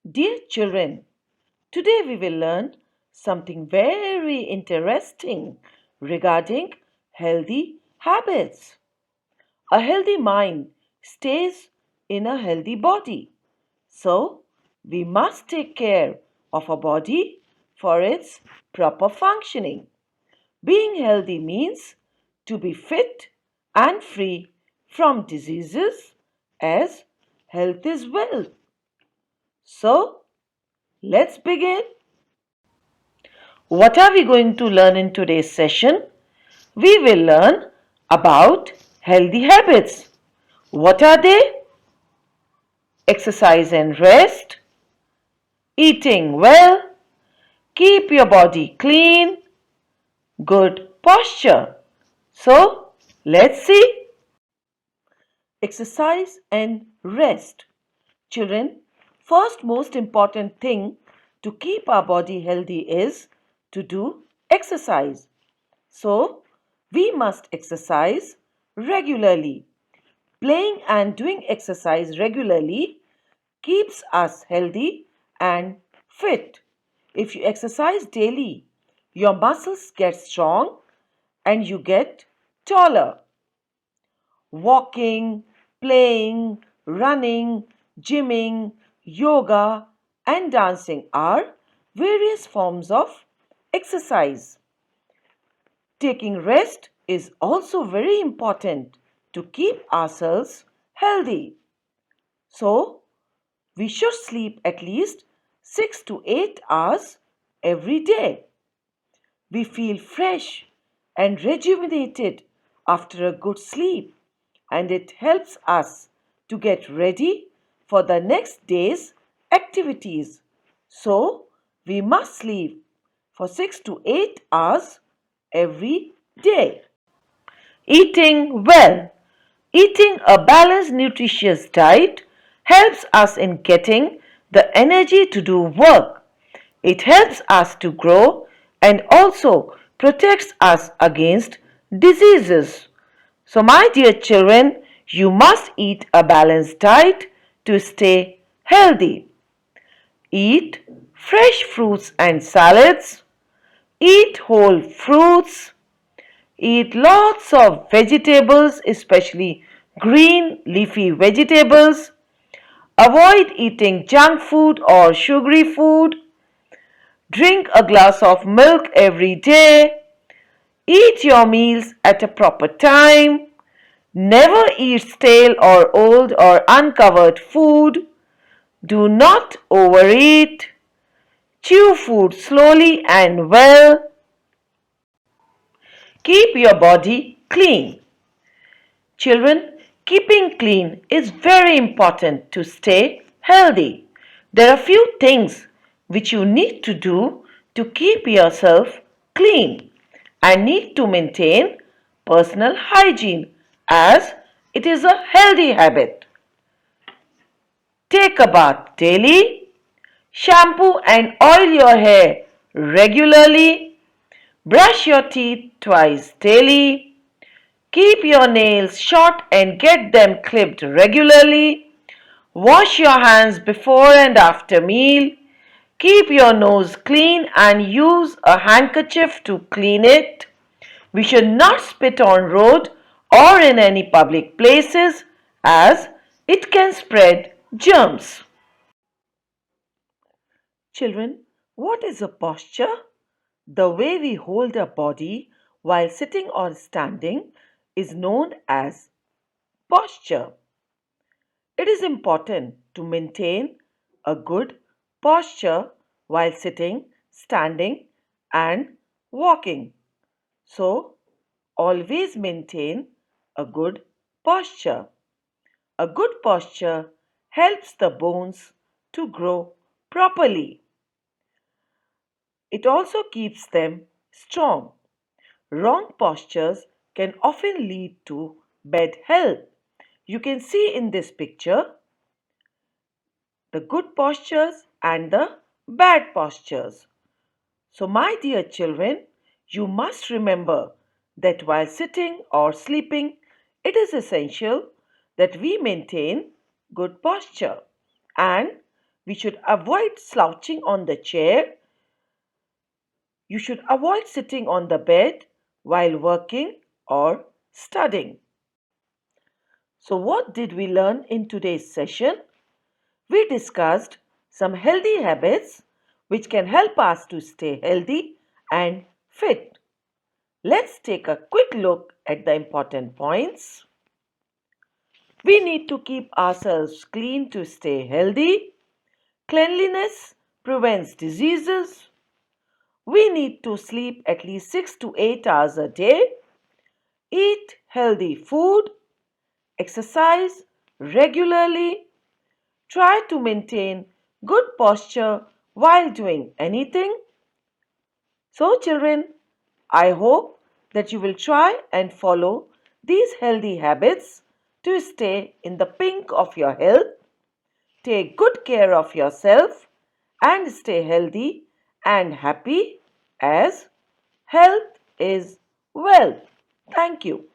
Dear children, today we will learn something very interesting regarding healthy habits. A healthy mind stays in a healthy body. So, we must take care of our body for its proper functioning. Being healthy means to be fit and free from diseases, as health is wealth. So, let's begin. What are we going to learn in today's session? We will learn about healthy habits. What are they? Exercise and rest, eating well, keep your body clean, good posture. So, let's see. Exercise and rest. Children, first most important thing to keep our body healthy is to do exercise. So, we must exercise regularly. Playing and doing exercise regularly keeps us healthy and fit. If you exercise daily, your muscles get strong and you get taller. Walking, playing, running, gymming, yoga, and dancing are various forms of exercise. Taking rest is also very important to keep ourselves healthy. So, we should sleep at least 6 to 8 hours every day. We feel fresh and rejuvenated after a good sleep, and it helps us to get ready for the next day's activities. So, we must sleep for 6 to 8 hours every day. Eating well. Eating a balanced, nutritious diet helps us in getting the energy to do work. It helps us to grow and also protects us against diseases. So, my dear children, you must eat a balanced diet to stay healthy. Eat fresh fruits and salads. Eat whole fruits. Eat lots of vegetables, especially green leafy vegetables. Avoid eating junk food or sugary food. Drink a glass of milk every day. Eat your meals at a proper time. Never eat stale or old or uncovered food. Do not overeat. Chew food slowly and well. Keep your body clean. Children, keeping clean is very important to stay healthy. There are few things which you need to do to keep yourself clean and need to maintain personal hygiene as it is a healthy habit. Take a bath daily, shampoo and oil your hair regularly, brush your teeth twice daily, keep your nails short and get them clipped regularly. Wash your hands before and after meal. Keep your nose clean and use a handkerchief to clean it. We should not spit on road or in any public places as it can spread germs. Children, what is a posture? The way we hold our body while sitting or standing is known as posture. It is important to maintain a good posture while sitting, standing, and walking. So, always maintain a good posture. A good posture helps the bones to grow properly. It also keeps them strong. Wrong postures can often lead to bad health. You can see in this picture the good postures and the bad postures. So, my dear children, you must remember that while sitting or sleeping, it is essential that we maintain good posture and We should avoid slouching on the chair. You should avoid sitting on the bed while working or studying. So, what did we learn in today's session? We discussed some healthy habits which can help us to stay healthy and fit. Let's take a quick look at the important points. We need to keep ourselves clean to stay healthy. Cleanliness prevents diseases. We need to sleep at least 6 to 8 hours a day. Eat healthy food. Exercise regularly. Try to maintain good posture while doing anything. So, children, I hope that you will try and follow these healthy habits to stay in the pink of your health. Take good care of yourself and stay healthy and happy, as health is wealth. Thank you.